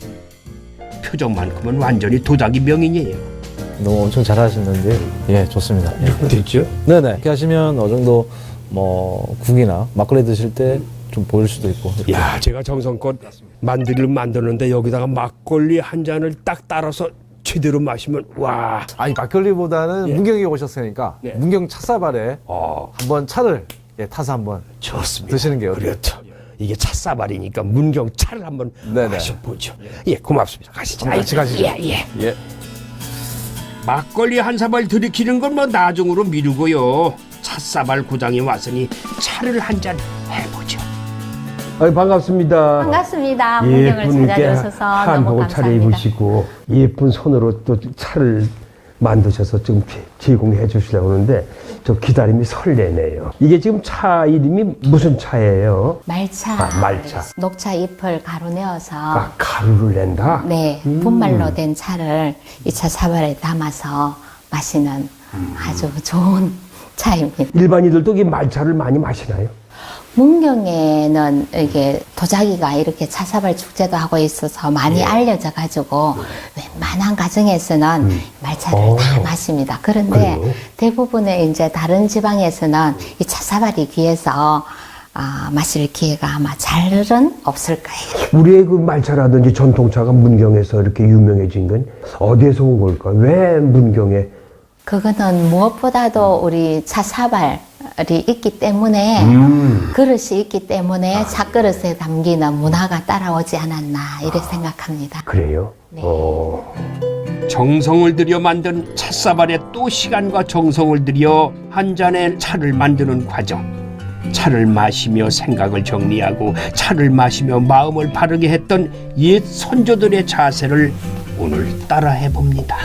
표정만큼은 완전히 도자기 명인이에요. 너무 엄청 잘하시는데 예, 좋습니다. 예. 됐죠? 네네. 이렇게 하시면 어느 정도 뭐 국이나 막걸리 드실 때 좀 보일 수도 있고. 야, 제가 정성껏 만드는데 여기다가 막걸리 한 잔을 딱 따라서 제대로 마시면 와. 아니 막걸리보다는 예. 문경에 오셨으니까 네. 문경 찻사발에 한번 차를 타서 한번 좋습니다. 드시는 게 어때요? 그렇죠. 이게 찻사발이니까 문경 차를 한번 네네. 마셔보죠. 예, 고맙습니다. 가시죠. 같이 가시죠. 예. 예. 막걸리 한 사발 들이키는 건 뭐 나중으로 미루고요. 찻사발 고장에 왔으니 차를 한 잔 해보죠. 반갑습니다. 반갑습니다. 문경을 찾아주셔서 너무 한복을 감사합니다. 차려입으시고 예쁜 손으로 또 차를 만드셔서 지금 제공해 주시려고 하는데 저 기다림이 설레네요. 이게 지금 차 이름이 무슨 차예요? 말차, 말차. 녹차 잎을 가루 내어서 가루를 낸다? 네, 분말로 된 차를 이 차 사발에 담아서 마시는 아주 좋은 차입니다. 일반인들도 이 말차를 많이 마시나요? 문경에는 이게 도자기가 이렇게 차사발 축제도 하고 있어서 많이 알려져 가지고 웬만한 가정에서는 말차를 다 마십니다. 그런데 그래요? 대부분의 이제 다른 지방에서는 이 차사발이 귀해서 마실 기회가 아마 잘은 없을 거예요. 우리의 그 말차라든지 전통차가 문경에서 이렇게 유명해진 건 어디에서 온 걸까? 왜 문경에? 그거는 무엇보다도 우리 차사발이 있기 때문에 그릇이 있기 때문에 차그릇에 담기는 문화가 따라오지 않았나 이렇게 생각합니다. 그래요? 네. 정성을 들여 만든 찻사발에 또 시간과 정성을 들여 한 잔의 차를 만드는 과정. 차를 마시며 생각을 정리하고 차를 마시며 마음을 바르게 했던 옛 선조들의 자세를 오늘 따라해 봅니다.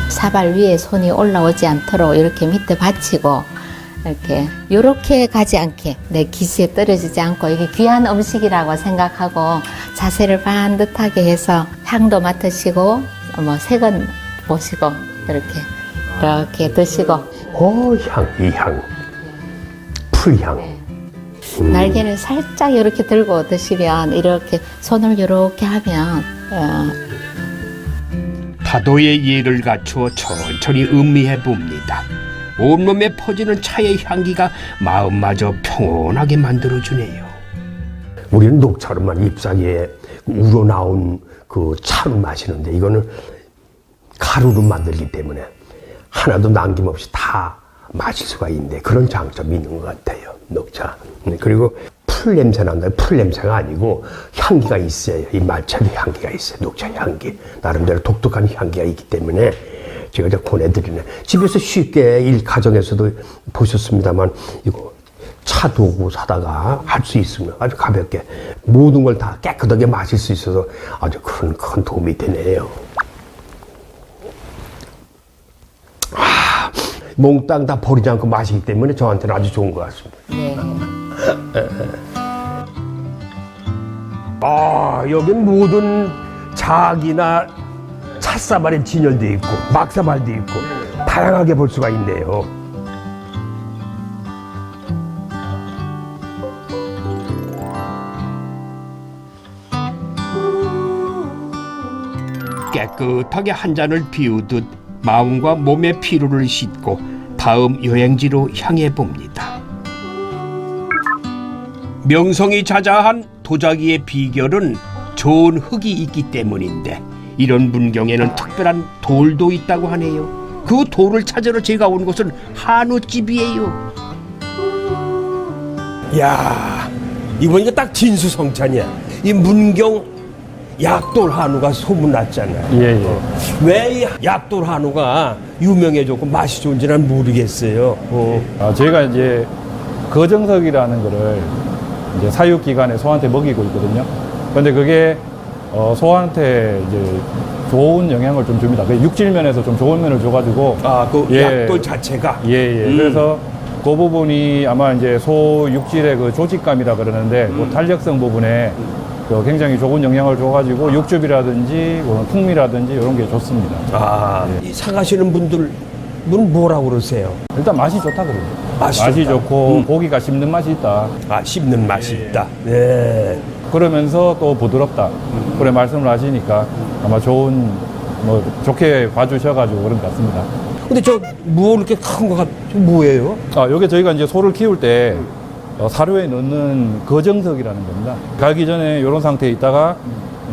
사발 위에 손이 올라오지 않도록 이렇게 밑에 받치고 이렇게 가지 않게 내 기시에 떨어지지 않고 이게 귀한 음식이라고 생각하고 자세를 반듯하게 해서 향도 맡으시고 색은 보시고 이렇게 드시고 이 향. 풀향. 날개를 살짝 이렇게 들고 드시면 이렇게 손을 이렇게 하면 다도의 예를 갖추어 천천히 음미해 봅니다. 온몸에 퍼지는 차의 향기가 마음마저 평온하게 만들어주네요. 우리는 녹차로만 잎사귀에 우러나온 그 차를 마시는데 이거는 가루로 만들기 때문에 하나도 남김없이 다 마실 수가 있는데 그런 장점이 있는 것 같아요. 녹차. 그리고 풀 냄새 난다. 풀 냄새가 아니고 향기가 있어요. 이 말차의 향기가 있어요. 녹차 향기. 나름대로 독특한 향기가 있기 때문에 제가 이제 권해드리네. 집에서 쉽게 일 가정에서도 보셨습니다만 이거 차 도구 사다가 할 수 있으면 아주 가볍게 모든 걸 다 깨끗하게 마실 수 있어서 아주 큰 도움이 되네요. 몽땅 다 버리지 않고 마시기 때문에 저한테는 아주 좋은 것 같습니다. 네. 여긴 모든 작이나 찻사발에 진열도 있고 막사발도 있고 다양하게 볼 수가 있네요. 깨끗하게 한 잔을 비우듯 마음과 몸의 피로를 씻고 다음 여행지로 향해 봅니다. 명성이 자자한 도자기의 비결은 좋은 흙이 있기 때문인데 이런 문경에는 특별한 돌도 있다고 하네요. 그 돌을 찾으러 제가 온 곳은 한우집이에요. 이야, 이거 보니까 딱 진수성찬이야. 이 문경 약돌 한우가 소문났잖아요. 예. 왜 이 약돌 한우가 유명해졌고 맛이 좋은지 난 모르겠어요. 저희가 이제 거정석이라는 거를 이제 사육기관에 소한테 먹이고 있거든요. 그런데 그게 소한테 이제 좋은 영향을 좀 줍니다. 그 육질면에서 좀 좋은 면을 줘가지고. 그 약돌 자체가? 그래서 그 부분이 아마 이제 소 육질의 그 조직감이라 그러는데 그 탄력성 부분에 굉장히 좋은 영향을 줘가지고 육즙이라든지 풍미라든지 이런 게 좋습니다. 이 사가시는 분들은 뭐라고 그러세요? 일단 맛이 좋다 그래요. 맛이 좋다. 좋고 고기가 씹는 맛이 있다. 씹는 맛이 있다. 네. 그러면서 또 부드럽다. 그래 말씀을 하시니까 아마 좋게 봐주셔가지고 그런 것 같습니다. 근데 뭐 이렇게 큰 거 뭐예요? 요게 저희가 이제 소를 키울 때 사료에 넣는 거정석이라는 겁니다. 갈기 전에 이런 상태에 있다가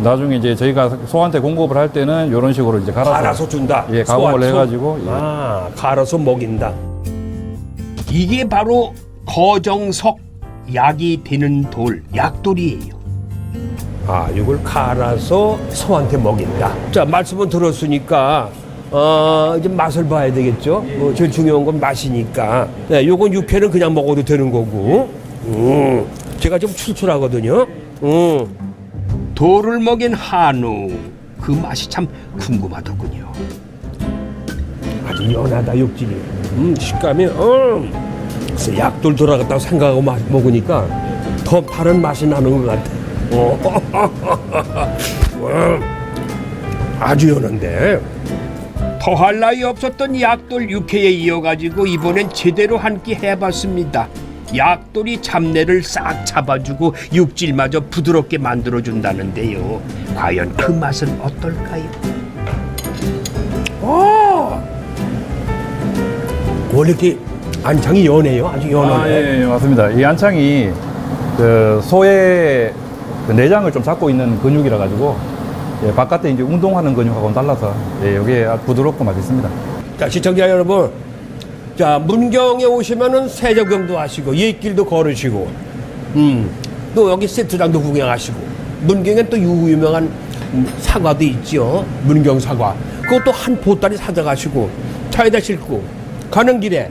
나중에 이제 저희가 소한테 공급을 할 때는 이런 식으로 이제 갈아서 준다. 예, 가공을 소화초? 해가지고 예. 아, 갈아서 먹인다. 이게 바로 거정석, 약이 되는 돌, 약돌이에요. 아, 이걸 갈아서 소한테 먹인다. 자, 말씀은 들었으니까 이제 맛을 봐야 되겠죠. 제일 중요한 건 맛이니까. 네, 요건 육회는 그냥 먹어도 되는 거고. 제가 좀 출출하거든요. 돌을 먹인 한우, 그 맛이 참 궁금하더군요. 아주 연하다 육질이. 식감이 글쎄, 약돌 돌아갔다고 생각하고 먹으니까 더 다른 맛이 나는 것 같아. 아주 연한데. 더할 나위 없었던 약돌 육회에 이어가지고 이번엔 제대로 한 끼 해봤습니다. 약돌이 잡내를 싹 잡아주고 육질마저 부드럽게 만들어준다는데요. 과연 그 맛은 어떨까요? 원래 이렇게 안창이 연해요? 아주 연하네. 예, 맞습니다. 이 안창이 그 소의 그 내장을 좀 잡고 있는 근육이라 가지고 예, 바깥에 이제 운동하는 근육하고는 달라서 예, 이게 아주 부드럽고 맛있습니다. 자, 시청자 여러분, 자, 문경에 오시면은 세조경도 하시고 옛길도 걸으시고, 또 여기 세트장도 구경하시고, 문경에 또 유명한 사과도 있죠. 문경 사과. 그것도 한 보따리 사져가시고 차에다 싣고 가는 길에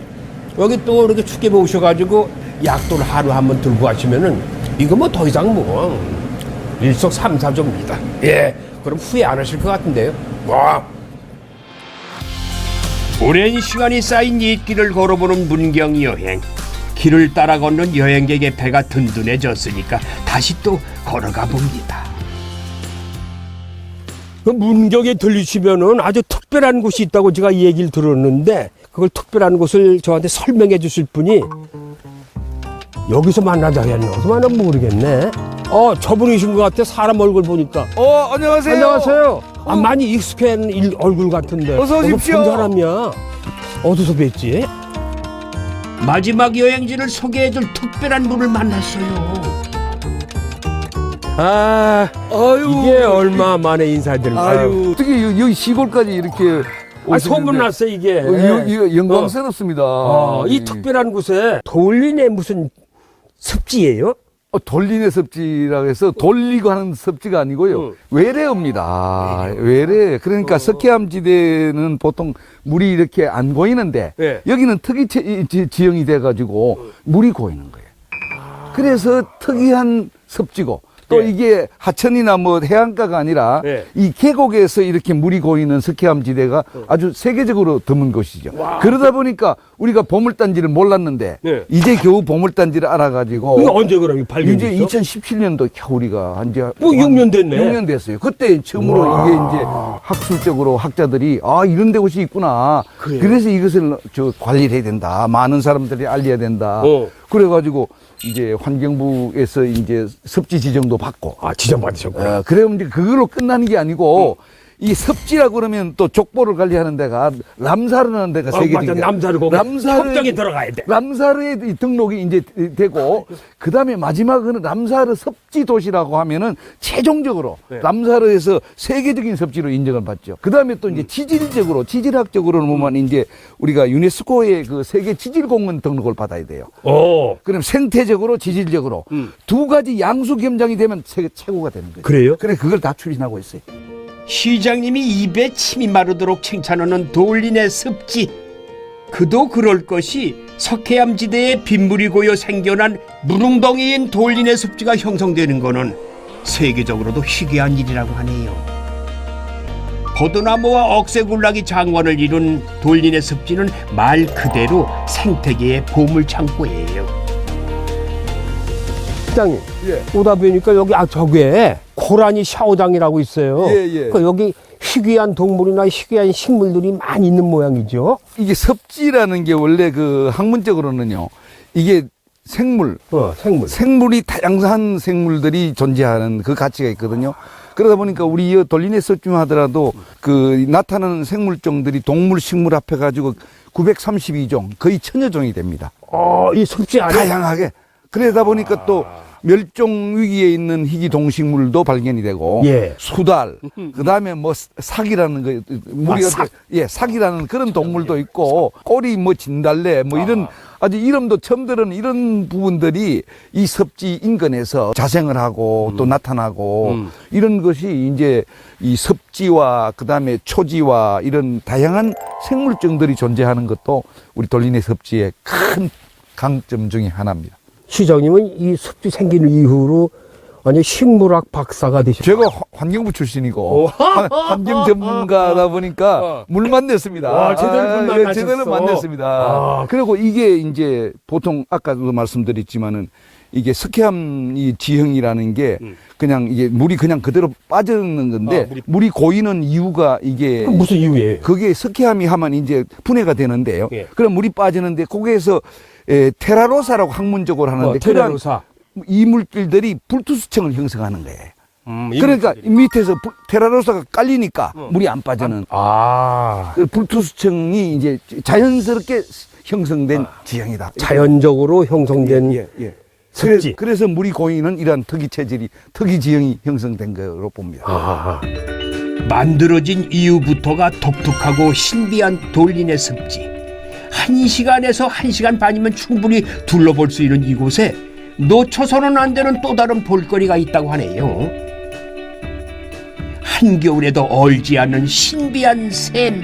여기 또 이렇게 춥게 모셔가지고 약돌 하루 한번 들고 가시면은 이거 뭐 더 이상 뭐 일석삼사조입니다. 예, 그럼 후회 안 하실 것 같은데요. 와. 오랜 시간이 쌓인 옛길을 걸어보는 문경 여행. 길을 따라 걷는 여행객의 배가 든든해졌으니까 다시 또 걸어가 봅니다. 그 문경에 들리시면은 아주 특별한 곳이 있다고 제가 얘기를 들었는데 그걸 특별한 곳을 저한테 설명해 주실 분이 여기서 만나자 했나? 어디서 만나면 모르겠네. 저분이신 것 같아. 사람 얼굴 보니까. 안녕하세요. 안녕하세요. 많이 익숙한 얼굴 같은데. 어서 오십시오. 본 사람이야. 어디서 뵀지? 마지막 여행지를 소개해줄 특별한 분을 만났어요. 이게 얼마 만에 인사드리는 거예요. 어떻게 여기 시골까지 이렇게 소문났어 이게. 영광스럽습니다. 이 특별한 곳에 돌린의 무슨 습지예요? 돌리네 섭지라고 해서 돌리고 하는 섭지가 아니고요. 외래어입니다. 외래. 그러니까 석회암 지대는 보통 물이 이렇게 안 고이는데 여기는 특이 지형이 돼가지고 물이 고이는 거예요. 그래서 특이한 섭지고 또 이게 하천이나 뭐 해안가가 아니라 이 계곡에서 이렇게 물이 고이는 석회암 지대가 아주 세계적으로 드문 곳이죠. 그러다 보니까 우리가 보물단지를 몰랐는데 이제 겨우 보물단지를 알아가지고 이게 언제 그럼 발견됐어? 이제 2017년도 우리가 이제 6년 됐네. 6년 됐어요. 그때 처음으로 이게 이제 학술적으로 학자들이 이런 데 곳이 있구나. 그래서 이것을 관리를 해야 된다. 많은 사람들이 알려야 된다. 그래가지고 이제 환경부에서 이제 섭지 지정도 받고. 지정받으셨구나. 그래요. 이제 그걸로 끝나는 게 아니고 이 섭지라고 그러면 또 족보를 관리하는 데가 람사르라는 데가 세계적이에요. 남사르 거기 협정에 들어가야 돼. 람사르에 등록이 이제 되고 그다음에 마지막은 람사르 섭지 도시라고 하면은 최종적으로 람사르에서 세계적인 섭지로 인정을 받죠. 그다음에 또 이제 지질학적으로는 보면 이제 우리가 유네스코의 그 세계 지질공원 등록을 받아야 돼요. 그럼 생태적으로 지질적으로 두 가지 양수 겸장이 되면 세계 최고가 되는 거예요. 그래요? 그래 그걸 다 추진하고 있어요. 시장님이 입에 침이 마르도록 칭찬하는 돌린의 습지. 그도 그럴 것이 석회암 지대에 빗물이 고여 생겨난 무릉덩이인 돌린의 습지가 형성되는 것은 세계적으로도 희귀한 일이라고 하네요. 포도나무와 억새굴락이 장관을 이룬 돌린의 습지는 말 그대로 생태계의 보물창고예요. 시장님, 오다 보니까 여기 저게 고라니 샤오장이라고 있어요. 그러니까 여기 희귀한 동물이나 희귀한 식물들이 많이 있는 모양이죠. 이게 섭지라는 게 원래 그 학문적으로는요. 이게 생물이 다양한 생물들이 존재하는 그 가치가 있거든요. 그러다 보니까 우리 돌린의 섭지만 하더라도 그 나타나는 생물종들이 동물, 식물 합해가지고 932종, 거의 1000여 종이 됩니다. 이 섭지 안에 다양하게. 그러다 보니까 또 멸종 위기에 있는 희귀 동식물도 발견이 되고 예. 수달 그다음에 뭐 삭이라는 거 우리가 삭이라는 그런 동물도 있고 꼬리 뭐 진달래 뭐 이런 아주 이름도 처음 들은 이런 부분들이 이 섭지 인근에서 자생을 하고 또 나타나고 이런 것이 이제 이 섭지와 그다음에 초지와 이런 다양한 생물종들이 존재하는 것도 우리 돌리네 섭지의 큰 강점 중에 하나입니다. 시장님은 이 섭지 생긴 이후로 완전 식물학 박사가 되셨어요. 제가 환경부 출신이고 환경 전문가다 보니까 물 만났습니다. 와, 제대로 물 만나셨어. 제대로 만났습니다. 그리고 이게 이제 보통 아까도 말씀드렸지만은 이게 석회암 이 지형이라는 게 그냥 이게 물이 그냥 그대로 빠지는 건데 물이 고이는 이유가 이게 무슨 이유예요? 그게 석회암이 하면 이제 분해가 되는데요. 예. 그럼 물이 빠지는데 거기에서 테라로사라고 학문적으로 하는데 테라로사. 이 물질들이 불투수층을 형성하는 거예요. 그러니까 밑에서 테라로사가 깔리니까 물이 안 빠지는 그 불투수층이 이제 자연스럽게 형성된 지형이다. 자연적으로 형성된 습지. 그래서 물이 고이는 이러한 특이 체질이 특이 지형이 형성된 거로 봅니다. 만들어진 이후부터가 독특하고 신비한 돌리네 습지. 1시간에서 1시간 반이면 충분히 둘러볼 수 있는 이곳에 놓쳐서는 안 되는 또 다른 볼거리가 있다고 하네요. 한겨울에도 얼지 않는 신비한 샘.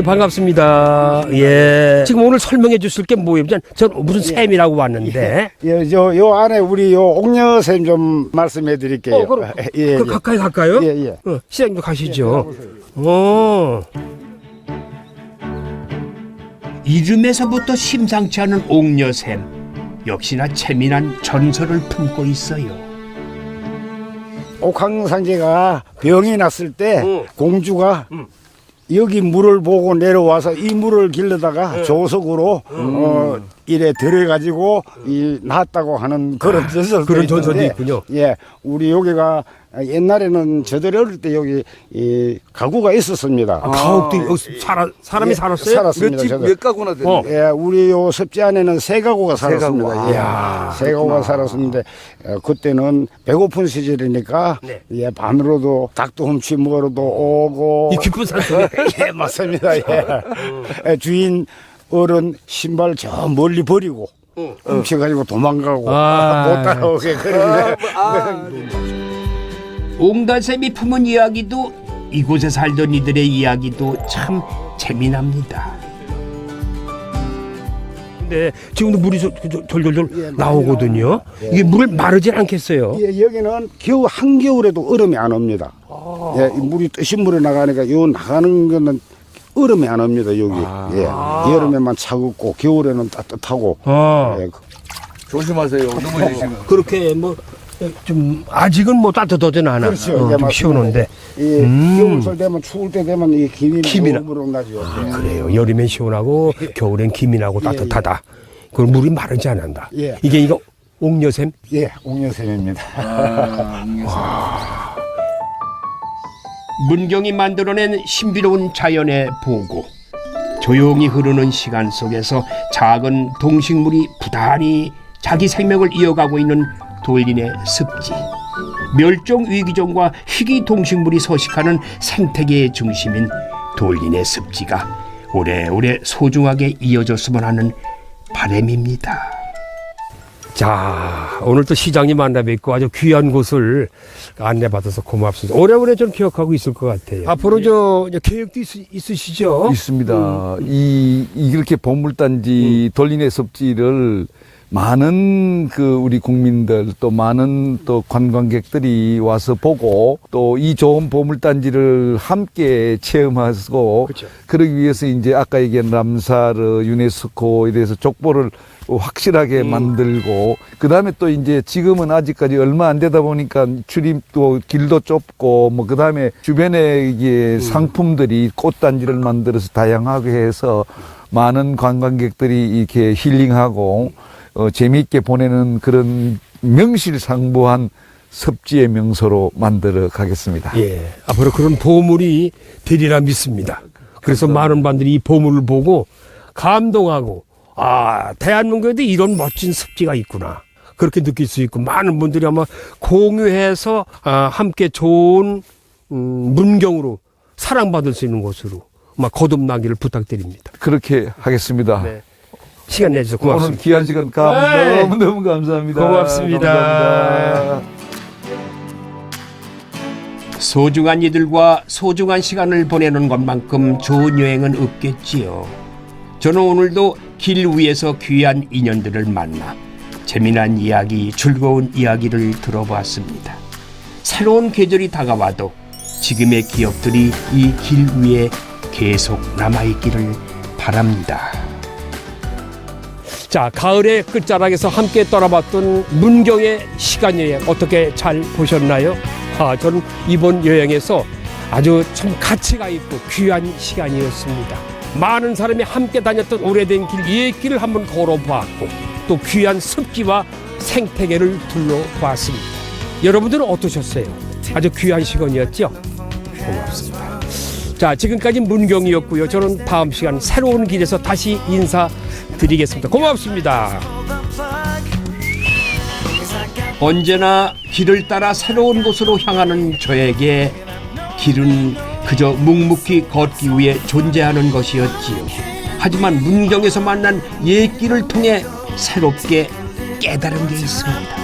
반갑습니다. 예. 지금 오늘 설명해 주실 게 뭐예요? 전 무슨 샘이라고 왔는데. 요 안에 우리 요 옥녀샘 좀 말씀해 드릴게요. 그럼 가까이 갈까요? 시장님도 가시죠. 이름에서부터 심상치 않은 옥녀샘. 역시나 재미난 전설을 품고 있어요. 옥황상제가 병이 났을 때 공주가 여기 물을 보고 내려와서 이 물을 길러다가 조석으로 이래 들여가지고 낳았다고 하는 그런 전설도 그런 전설이 있군요. 예, 우리 여기가 옛날에는 저들 어릴 때 여기 이 가구가 있었습니다. 가옥도 여기 사람이 살았어요? 살았습니다. 몇 가구나 되는데? 예, 우리 요 섭지 안에는 3가구가 살았습니다. 3가구가 살았었는데 그때는 배고픈 시절이니까 예, 밤으로도 닭도 훔치 먹으러도 오고 이 깊은 산속에. 예, 맞습니다. 예. 주인 어른 신발 저 멀리 버리고 훔쳐가지고 도망가고 못 따라오게 그런데 옹달샘이 품은 이야기도 이곳에 살던 이들의 이야기도 참 재미납니다. 근데 지금도 물이 졸졸졸 나오거든요. 이게 물을 마르진 않겠어요? 예, 여기는 겨우 한겨울에도 얼음이 안 옵니다. 예, 물이 뜨신 물에 나가니까 요 나가는 거는 얼음이 안 옵니다, 여기. 예. 여름에만 차갑고 겨울에는 따뜻하고. 예. 조심하세요. 넘어지시면. 그렇게 좀 아직은 따뜻하지는 않아. 그렇죠. 좀 시원한데. 겨울철 되면 추울 때 되면 이 김이 너무 나죠. 그래요. 여름엔 시원하고 겨울엔 김이 나고 따뜻하다. 그 물이 마르지 않는다. 이게 옥녀샘? 예, 옥녀샘입니다. 문경이 만들어낸 신비로운 자연의 보고. 조용히 흐르는 시간 속에서 작은 동식물이 부단히 자기 생명을 이어가고 있는 돌리네 습지. 멸종 위기종과 희귀 동식물이 서식하는 생태계의 중심인 돌리네 습지가 오래오래 소중하게 이어졌으면 하는 바람입니다. 자, 오늘 또 시장님 만나 뵙고 아주 귀한 곳을 안내받아서 고맙습니다. 오래오래 좀 기억하고 있을 것 같아요. 앞으로 계획도 있으시죠? 있습니다. 이렇게 보물단지 돌리네 섭지를 많은 우리 국민들 또 많은 또 관광객들이 와서 보고 또 이 좋은 보물단지를 함께 체험하고 그러기 위해서 이제 아까 얘기한 람사르 유네스코에 대해서 족보를 확실하게 만들고 그다음에 또 이제 지금은 아직까지 얼마 안 되다 보니까 출입도 길도 좁고 그다음에 주변에 이게 상품들이 꽃단지를 만들어서 다양하게 해서 많은 관광객들이 이렇게 힐링하고 재미있게 보내는 그런 명실상부한 섭지의 명소로 만들어 가겠습니다. 예, 앞으로 그런 보물이 되리라 믿습니다. 그래서 많은 분들이 이 보물을 보고 감동하고 아, 대한민국에도 이런 멋진 습지가 있구나. 그렇게 느낄 수 있고, 많은 분들이 아마 공유해서 함께 좋은 문경으로 사랑받을 수 있는 곳으로 아마 거듭나기를 부탁드립니다. 그렇게 하겠습니다. 네. 시간 내주셔서 고맙습니다. 오늘 귀한 시간 너무너무 감사합니다. 고맙습니다. 감사합니다. 소중한 이들과 소중한 시간을 보내는 것만큼 좋은 여행은 없겠지요. 저는 오늘도 길 위에서 귀한 인연들을 만나 재미난 이야기, 즐거운 이야기를 들어봤습니다. 새로운 계절이 다가와도 지금의 기억들이 이 길 위에 계속 남아있기를 바랍니다. 자, 가을의 끝자락에서 함께 떠나봤던 문경의 시간 여행 어떻게 잘 보셨나요? 저는 이번 여행에서 아주 참 가치가 있고 귀한 시간이었습니다. 많은 사람이 함께 다녔던 오래된 길, 옛길을 한번 걸어보았고 또 귀한 습지와 생태계를 둘러보았습니다. 여러분들은 어떠셨어요? 아주 귀한 시간이었죠? 고맙습니다. 자, 지금까지 문경이었고요. 저는 다음 시간 새로운 길에서 다시 인사드리겠습니다. 고맙습니다. 언제나 길을 따라 새로운 곳으로 향하는 저에게 길은 그저 묵묵히 걷기 위해 존재하는 것이었지요. 하지만 문경에서 만난 옛길을 통해 새롭게 깨달은 게 있습니다.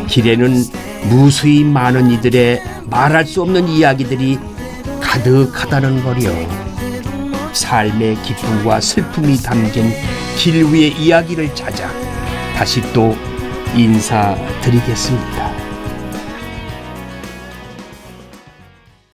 길에는 무수히 많은 이들의 말할 수 없는 이야기들이 가득하다는 거요. 삶의 기쁨과 슬픔이 담긴 길 위의 이야기를 찾아 다시 또 인사드리겠습니다.